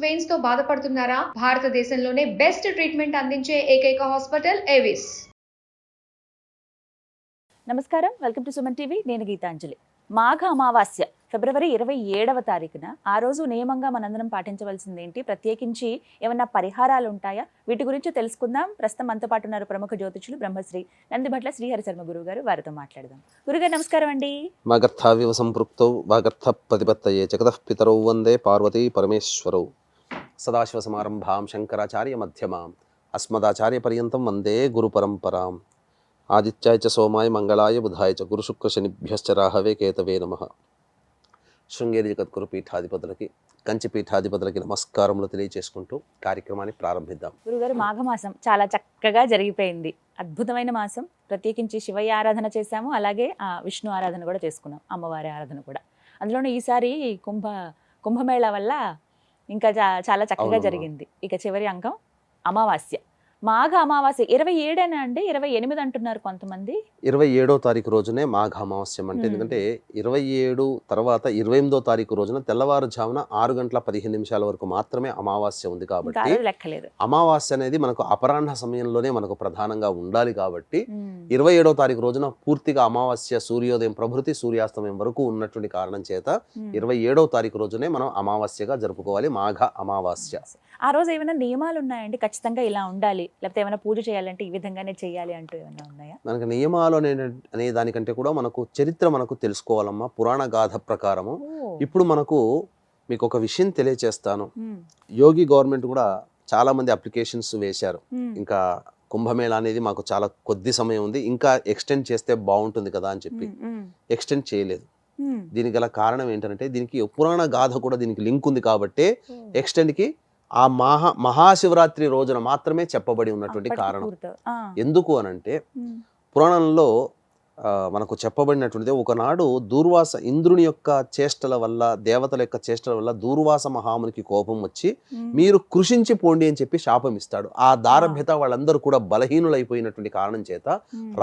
Veins తో బాధపడుతున్నారా? భారతదేశంలోనే బెస్ట్ ట్రీట్మెంట్ అందించే ఏకైక హాస్పిటల్ ఏవిస్. నమస్కారం, వెల్కమ్ టు సుమన్ టీవీ. నేను గీతాంజలి. మాఘ అమావాస్య ఫిబ్రవరి 27వ తారీఖున. ఆ రోజు నియమంగా మనందరం పాటించవలసింది ఏంటి, ప్రత్యేకించి ఏమన్నా పరిహారాలు ఉంటాయా, వీటి గురించి తెలుసుకుందాం. ప్రస్తుతం మనతో పాటు ఉన్నారు ప్రముఖ జ్యోతిషులు బ్రహ్మశ్రీ నందిభట్ల శ్రీహరి శర్మ గురువు గారు. వారితో మాట్లాడదాం. గురుగారు నమస్కారం అండి. వాగర్థావివ సంపృక్తౌ వాగర్థ ప్రతిపత్తయే జగతః పితరౌ వందే పార్వతీ పరమేశ్వరౌ. సదాశివ సమారంభాం శంకరాచార్య మధ్యమాం అస్మదాచార్య పర్యంతం వందే గురు పరంపరాం. ఆదిత్యాయ చ సోమాయ మంగళాయ బుధాయ చ గురు శుక్ర శనిభ్యశ్చ రాహవే కేతవే నమః. శృంగేరి జగద్గురు పీఠాధిపతులకి, కంచి పీఠాధిపతులకి నమస్కారములు తెలియజేసుకుంటూ కార్యక్రమాన్ని ప్రారంభిద్దాం. గురుగారు, మాఘమాసం చాలా చక్కగా జరిగిపోయింది. అద్భుతమైన మాసం. ప్రత్యేకించి శివయ్య ఆరాధన చేశాము, అలాగే విష్ణు ఆరాధన కూడా చేసుకున్నాం, అమ్మవారి ఆరాధన కూడా. అందులోనూ ఈసారి కుంభమేళా వల్ల ఇంకా చాలా చక్కగా జరిగింది. ఇక చివరి అంకం అమావాస్య. మాఘ అమావాస్య 27 అండి, 28 అంటున్నారు కొంతమంది. 27వ తారీఖు రోజునే మాఘ అమావాస్యం అంటే, ఎందుకంటే 27 తర్వాత 28వ తారీఖు రోజున తెల్లవారుజామున 6:15 వరకు మాత్రమే అమావాస్య ఉంది. కాబట్టి లెక్కలేదు. అమావాస్య అనేది మనకు అపరాహ్న సమయంలోనే మనకు ప్రధానంగా ఉండాలి. కాబట్టి 27వ తారీఖు రోజున పూర్తిగా అమావాస్య సూర్యోదయం ప్రభృతి సూర్యాస్తమయం వరకు ఉన్నటువంటి కారణం చేత 27వ తారీఖు రోజునే మనం అమావాస్యగా జరుపుకోవాలి, మాఘ అమావాస్య. ఆ రోజు ఏమైనా నియమాలు ఉన్నాయండి, ఖచ్చితంగా ఇలా ఉండాలి, లేకపోతే ఏమైనా పూజ చేయాలంటే ఈ విధంగానే చేయాలి అంటూ ఏమైనా ఉన్నాయా? మనకు నియమాలు అనే దానికంటే కూడా మనకు చరిత్ర మనకు తెలుసుకోవాలమ్మా. పురాణ గాథ ప్రకారము ఇప్పుడు మీకు ఒక విషయం తెలియచేస్తాను. యోగి గవర్నమెంట్ కూడా చాలా మంది అప్లికేషన్స్ వేశారు. ఇంకా కుంభమేళా అనేది మాకు చాలా కొద్ది సమయం ఉంది, ఇంకా ఎక్స్టెండ్ చేస్తే బాగుంటుంది కదా అని చెప్పి ఎక్స్టెండ్ చేయలేదు. దీనికి గల కారణం ఏంటంటే, దీనికి పురాణ గాథ కూడా దీనికి లింక్ ఉంది కాబట్టి ఎక్స్టెండ్కి ఆ మహాశివరాత్రి రోజున మాత్రమే చెప్పబడి ఉన్నటువంటి కారణం. ఎందుకు అనంటే, పురాణంలో మనకు చెప్పబడినటువంటిది, ఒకనాడు ఇంద్రుని యొక్క చేష్టల వల్ల, దేవతల యొక్క చేష్టల వల్ల దూర్వాస మహామునికి కోపం వచ్చి మీరు కృషించి పోండి అని చెప్పి శాపం ఇస్తాడు. ఆ దారభ్యత వాళ్ళందరూ కూడా బలహీనులైపోయినటువంటి కారణం చేత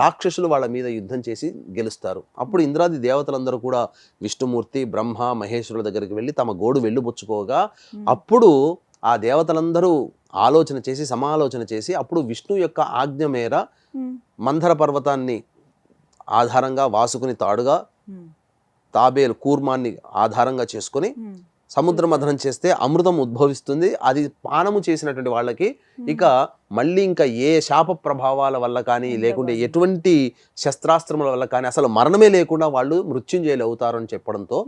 రాక్షసులు వాళ్ళ మీద యుద్ధం చేసి గెలుస్తారు. అప్పుడు ఇంద్రాది దేవతలందరూ కూడా విష్ణుమూర్తి, బ్రహ్మ, మహేశ్వరుల దగ్గరికి వెళ్ళి తమ గోడు వెళ్ళిపుచ్చుకోగా, అప్పుడు ఆ దేవతలందరూ సమాలోచన చేసి అప్పుడు విష్ణు యొక్క ఆజ్ఞ మేర మందర పర్వతాన్ని ఆధారంగా, వాసుకుని తాడుగా, తాబేలు కూర్మాన్ని ఆధారంగా చేసుకొని సముద్ర మథనం చేస్తే అమృతం ఉద్భవిస్తుంది. అది పానము చేసినటువంటి వాళ్ళకి ఇక మళ్ళీ ఇంకా ఏ శాప ప్రభావాల వల్ల కానీ, లేకుంటే ఎటువంటి శస్త్రాస్త్రముల వల్ల కానీ అసలు మరణమే లేకుండా వాళ్ళు మృత్యుంజయులు అవుతారు అని చెప్పడంతో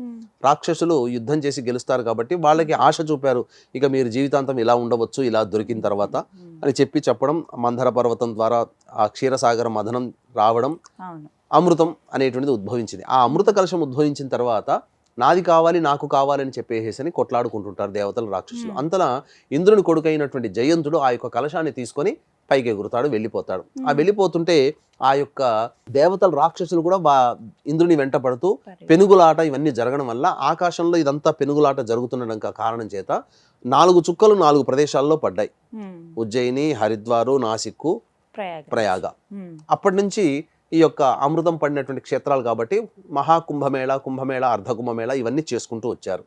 రాక్షసులు యుద్ధం చేసి గెలుస్తారు. కాబట్టి వాళ్ళకి ఆశ చూపారు, ఇక మీరు జీవితాంతం ఇలా ఉండవచ్చు ఇలా దొరికిన తర్వాత అని చెప్పడం. మందర పర్వతం ద్వారా ఆ క్షీరసాగర మథనం రావడం, అమృతం అనేటువంటిది ఉద్భవించింది. ఆ అమృత కలశం ఉద్భవించిన తర్వాత నాది కావాలి, నాకు కావాలని చెప్పేసి కొట్లాడుకుంటుంటారు దేవతలు, రాక్షసులు. అంతలా ఇంద్రుని కొడుకైనటువంటి జయంతుడు ఆ యొక్క కలశాన్ని తీసుకొని పైకి ఎగురుతాడు, వెళ్ళిపోతాడు. ఆ వెళ్ళిపోతుంటే ఆ యొక్క దేవతలు, రాక్షసులు కూడా ఇంద్రుని వెంట పడుతూ పెనుగులాట ఇవన్నీ జరగడం వల్ల ఆకాశంలో ఇదంతా పెనుగులాట జరుగుతుండడం కారణం చేత 4 చుక్కలు 4 ప్రదేశాల్లో పడ్డాయి. ఉజ్జయిని, హరిద్వారు, నాసిక్కు, ప్రయాగ. అప్పటి నుంచి ఈ యొక్క అమృతం పడినటువంటి క్షేత్రాలు కాబట్టి కుంభమేళ, అర్ధకుంభమేళ ఇవన్నీ చేసుకుంటూ వచ్చారు.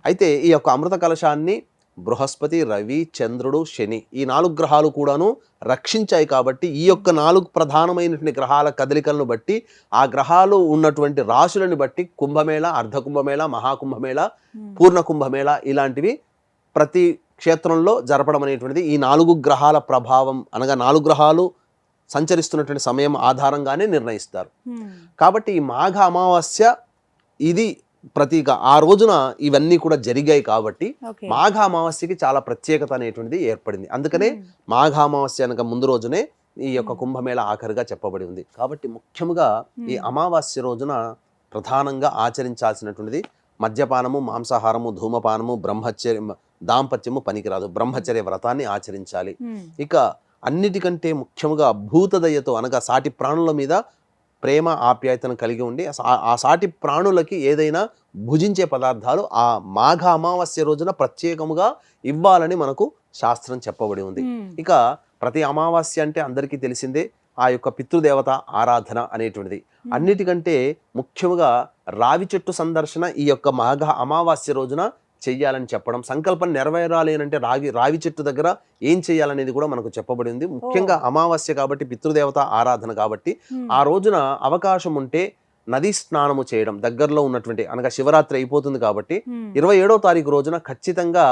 అయితే ఈ యొక్క అమృత కలశాన్ని బృహస్పతి, రవి, చంద్రుడు, శని ఈ 4 గ్రహాలు కూడాను రక్షించాయి. కాబట్టి ఈ యొక్క 4 ప్రధానమైనటువంటి గ్రహాల కదలికలను బట్టి, ఆ గ్రహాలు ఉన్నటువంటి రాశులను బట్టి కుంభమేళ, అర్ధకుంభమేళ, మహాకుంభమేళ, పూర్ణ కుంభమేళ ఇలాంటివి ప్రతి క్షేత్రంలో జరపడం అనేటువంటిది ఈ 4 గ్రహాల ప్రభావం, అనగా 4 గ్రహాలు సంచరిస్తున్నటువంటి సమయం ఆధారంగానే నిర్ణయిస్తారు. కాబట్టి ఈ మాఘ అమావాస్య ఇది ప్రతీక. ఆ రోజున ఇవన్నీ కూడా జరిగాయి కాబట్టి మాఘ అమావాస్యకి చాలా ప్రత్యేకత అనేటువంటిది ఏర్పడింది. అందుకనే మాఘ అమావాస్య అనగా ముందు రోజునే ఈ యొక్క కుంభమేళ ఆఖరిగా చెప్పబడి ఉంది. కాబట్టి ముఖ్యంగా ఈ అమావాస్య రోజున ప్రధానంగా ఆచరించాల్సినటువంటిది మద్యపానము, మాంసాహారము, ధూమపానము, దాంపత్యము పనికిరాదు. బ్రహ్మచర్య వ్రతాన్ని ఆచరించాలి. ఇక అన్నిటికంటే ముఖ్యంగా భూతదయతో, అనగా సాటి ప్రాణుల మీద ప్రేమ ఆప్యాయతను కలిగి ఉండి ఆ సాటి ప్రాణులకి ఏదైనా భుజించే పదార్థాలు ఆ మాఘ అమావాస్య రోజున ప్రత్యేకముగా ఇవ్వాలని మనకు శాస్త్రం చెప్పబడి ఉంది. ఇక ప్రతి అమావాస్య అంటే అందరికీ తెలిసిందే ఆ యొక్క పితృదేవత ఆరాధన అనేటువంటిది. అన్నిటికంటే ముఖ్యంగా రావి చెట్టు సందర్శన ఈ యొక్క మాఘ అమావాస్య రోజున చెయ్యాలని చెప్పడం, సంకల్పం నెరవేరాలి అంటే రావి చెట్టు దగ్గర ఏం చేయాలనేది కూడా మనకు చెప్పబడి ఉంది. ముఖ్యంగా అమావాస్య కాబట్టి, పితృదేవత ఆరాధన కాబట్టి ఆ రోజున అవకాశం ఉంటే నదీ స్నానము చేయడం, దగ్గరలో ఉన్నటువంటి అనగా శివరాత్రి అయిపోతుంది కాబట్టి 27వ తారీఖు రోజున ఖచ్చితంగా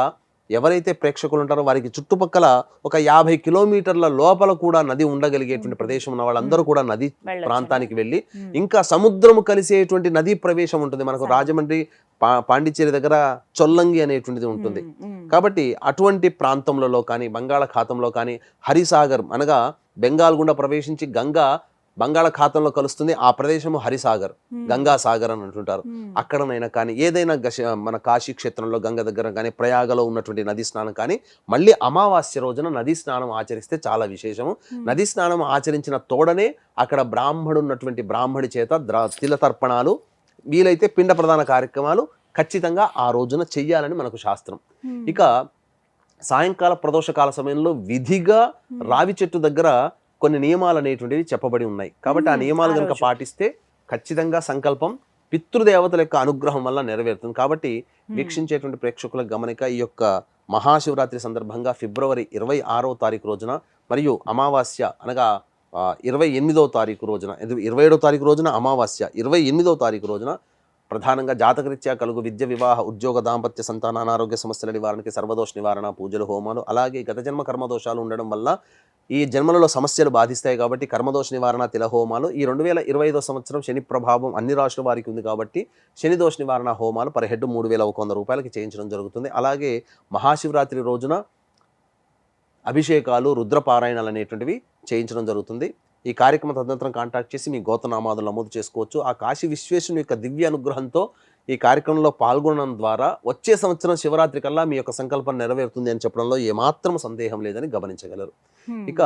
ఎవరైతే ప్రేక్షకులు ఉంటారో వారికి చుట్టుపక్కల ఒక 50 కిలోమీటర్ల లోపల కూడా నది ఉండగలిగేటువంటి ప్రదేశం ఉన్న వాళ్ళందరూ కూడా నది ప్రాంతానికి వెళ్ళి, ఇంకా సముద్రము కలిసేటువంటి నదీ ప్రవేశం ఉంటుంది మనకు రాజమండ్రి పాండిచ్చేరి దగ్గర చొల్లంగి అనేటువంటిది ఉంటుంది. కాబట్టి అటువంటి ప్రాంతంలో కానీ, బంగాళాఖాతంలో కానీ, హరిసాగర్ అనగా బెంగాల్ గుండా ప్రవేశించి గంగా బంగాళాఖాతంలో కలుస్తుంది, ఆ ప్రదేశము హరిసాగర్, గంగా సాగర్ అని అంటుంటారు. అక్కడనైనా కానీ, ఏదైనా మన కాశీ క్షేత్రంలో గంగ దగ్గర కానీ, ప్రయాగలో ఉన్నటువంటి నదీ స్నానం కానీ, మళ్ళీ అమావాస్య రోజున నదీ స్నానం ఆచరిస్తే చాలా విశేషము. నదీ స్నానం ఆచరించిన తోడనే అక్కడ ఉన్నటువంటి బ్రాహ్మడి చేత తిలతర్పణాలు, వీలైతే పిండ ప్రధాన కార్యక్రమాలు ఖచ్చితంగా ఆ రోజున చెయ్యాలని మనకు శాస్త్రం. ఇక సాయంకాల ప్రదోషకాల సమయంలో విధిగా రావి చెట్టు దగ్గర కొన్ని నియమాలు అనేటువంటివి చెప్పబడి ఉన్నాయి. కాబట్టి ఆ నియమాలు కనుక పాటిస్తే ఖచ్చితంగా సంకల్పం పితృదేవతల యొక్క అనుగ్రహం వల్ల నెరవేరుతుంది. కాబట్టి వీక్షించేటువంటి ప్రేక్షకుల గమనిక, ఈ యొక్క మహాశివరాత్రి సందర్భంగా ఫిబ్రవరి 26వ తారీఖు రోజున మరియు అమావాస్య అనగా 28వ తారీఖు రోజున, 27వ తారీఖు రోజున అమావాస్య, 28వ తారీఖు రోజున ప్రధానంగా జాతకరీత్యా కలుగు విద్య, వివాహ, ఉద్యోగ, దాంపత్య, సంతాన, అనారోగ్య సమస్యల నివారణకి సర్వదోష నివారణ పూజలు, హోమాలు, అలాగే గత జన్మ కర్మదోషాలు ఉండడం వల్ల ఈ జన్మలలో సమస్యలు బాధిస్తాయి కాబట్టి కర్మదోష నివారణ, తిలహోమాలు, ఈ 2025వ సంవత్సరం శని ప్రభావం అన్ని రాశుల వారికి ఉంది కాబట్టి శని దోష నివారణ హోమాలు పర్ హెడ్ 3,100 రూపాయలకి చేయించడం జరుగుతుంది. అలాగే మహాశివరాత్రి రోజున అభిషేకాలు, రుద్రపారాయణాలు అనేటువంటివి చేయించడం జరుగుతుంది. ఈ కార్యక్రమం తదనంతరం కాంటాక్ట్ చేసి మీ గోత్రనామాదులు నమోదు చేసుకోవచ్చు. ఆ కాశీ విశ్వేశ్వరుని యొక్క దివ్య అనుగ్రహంతో ఈ కార్యక్రమంలో పాల్గొనడం ద్వారా వచ్చే సంవత్సరం శివరాత్రి కల్లా మీ యొక్క సంకల్పం నెరవేరుతుంది అని చెప్పడంలో ఏమాత్రం సందేహం లేదని గమనించగలరు. ఇక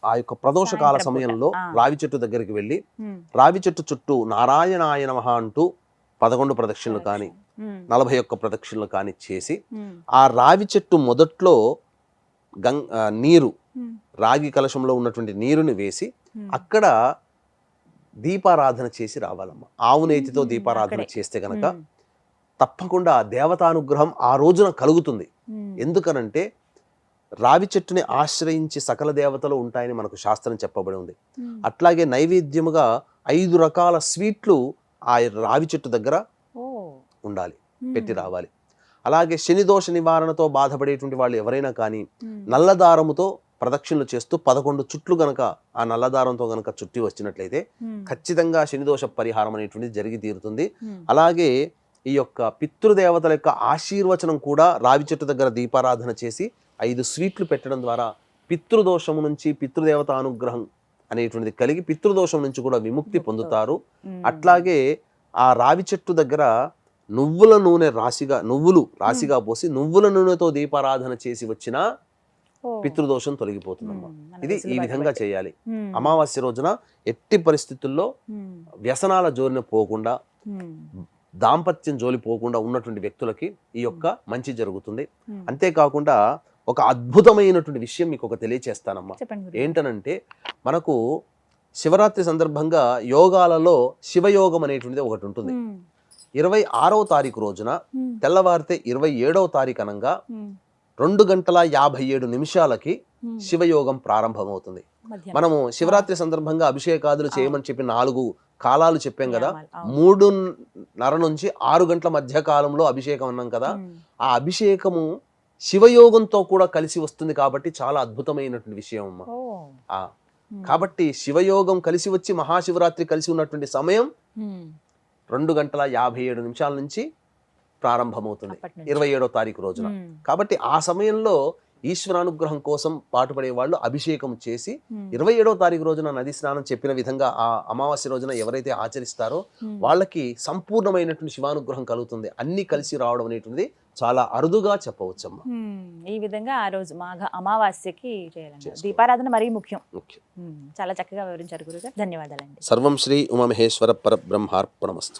ఆ యొక్క ప్రదోషకాల సమయంలో రావి చెట్టు దగ్గరికి వెళ్ళి రావి చెట్టు చుట్టూ నారాయణాయ నమః అంటూ 11 ప్రదక్షిణలు కానీ 41 ప్రదక్షిణలు కానీ చేసి, ఆ రావి చెట్టు మొదట్లో నీరు, రాగి కలశంలో ఉన్నటువంటి నీరుని వేసి అక్కడ దీపారాధన చేసి రావాలమ్మ. ఆవు నేతితో దీపారాధన చేస్తే గనక తప్పకుండా దేవతానుగ్రహం ఆ రోజున కలుగుతుంది. ఎందుకనంటే రావి చెట్టుని ఆశ్రయించి సకల దేవతలు ఉంటాయని మనకు శాస్త్రం చెప్పబడి ఉంది. అట్లాగే నైవేద్యముగా 5 రకాల స్వీట్లు ఆ రావి చెట్టు దగ్గర ఉండాలి, పెట్టి రావాలి. అలాగే శనిదోష నివారణతో బాధపడేటువంటి వాళ్ళు ఎవరైనా కానీ నల్లదారముతో ప్రదక్షిణలు చేస్తూ 11 చుట్లు గనక ఆ నల్లదారంతో గనక చుట్టి వచ్చినట్లయితే ఖచ్చితంగా శనిదోష పరిహారం అనేటువంటిది జరిగి తీరుతుంది. అలాగే ఈ యొక్క పితృదేవతల యొక్క ఆశీర్వచనం కూడా రావి చెట్టు దగ్గర దీపారాధన చేసి 5 స్వీట్లు పెట్టడం ద్వారా పితృదోషము నుంచి పితృదేవత అనుగ్రహం అనేటువంటిది కలిగి పితృదోషం నుంచి కూడా విముక్తి పొందుతారు. అట్లాగే ఆ రావి చెట్టు దగ్గర నువ్వుల నూనె నువ్వులు రాశిగా పోసి నువ్వుల నూనెతో దీపారాధన చేసి వచ్చిన పితృదోషం తొలగిపోతుందమ్మా. ఇది ఈ విధంగా చేయాలి. అమావాస్య రోజున ఎట్టి పరిస్థితుల్లో వ్యసనాల జోలిన పోకుండా, దాంపత్యం జోలి పోకుండా ఉన్నటువంటి వ్యక్తులకి ఈ యొక్క మంచి జరుగుతుంది. అంతేకాకుండా ఒక అద్భుతమైనటువంటి విషయం మీకు ఒక తెలియచేస్తానమ్మా. ఏంటనంటే మనకు శివరాత్రి సందర్భంగా యోగాలలో శివయోగం అనేటువంటిది ఒకటి ఉంటుంది. 26వ తారీఖు రోజున తెల్లవారితే 27వ తారీఖు అనంగా 2:57 శివయోగం ప్రారంభమవుతుంది. మనము శివరాత్రి సందర్భంగా అభిషేకాదులు చేయమని చెప్పి 4 కాలాలు చెప్పాం కదా. 3:30 నుంచి 6 గంటల మధ్య కాలంలో అభిషేకం అన్నాం కదా. ఆ అభిషేకము శివయోగంతో కూడా కలిసి వస్తుంది కాబట్టి చాలా అద్భుతమైనటువంటి విషయం అమ్మా. కాబట్టి శివయోగం కలిసి వచ్చి మహాశివరాత్రి కలిసి ఉన్నటువంటి సమయం 2:57 నుంచి ప్రారంభమవుతుంది 27వ తారీఖు రోజున. కాబట్టి ఆ సమయంలో ఈశ్వరానుగ్రహం కోసం పాటుపడే వాళ్ళు అభిషేకం చేసి 27వ తారీఖు రోజున నది స్నానం చెప్పిన విధంగా ఆ అమావాస్య రోజున ఎవరైతే ఆచరిస్తారో వాళ్ళకి సంపూర్ణమైనటువంటి శివానుగ్రహం కలుగుతుంది. అన్ని కలిసి రావడం అనేటువంటిది చాలా అరుదుగా చెప్పవచ్చమ్మా. ఈ విధంగా ఆ రోజు మాఘ అమావాస్యకి చేయాలండి. దీపారాధన మరీ ముఖ్యం. చాలా చక్కగా వివరించారు గురుగారు. ధన్యవాదాలండి. సర్వం శ్రీ ఉమామహేశ్వర పరబ్రహ్మార్పణమస్తు.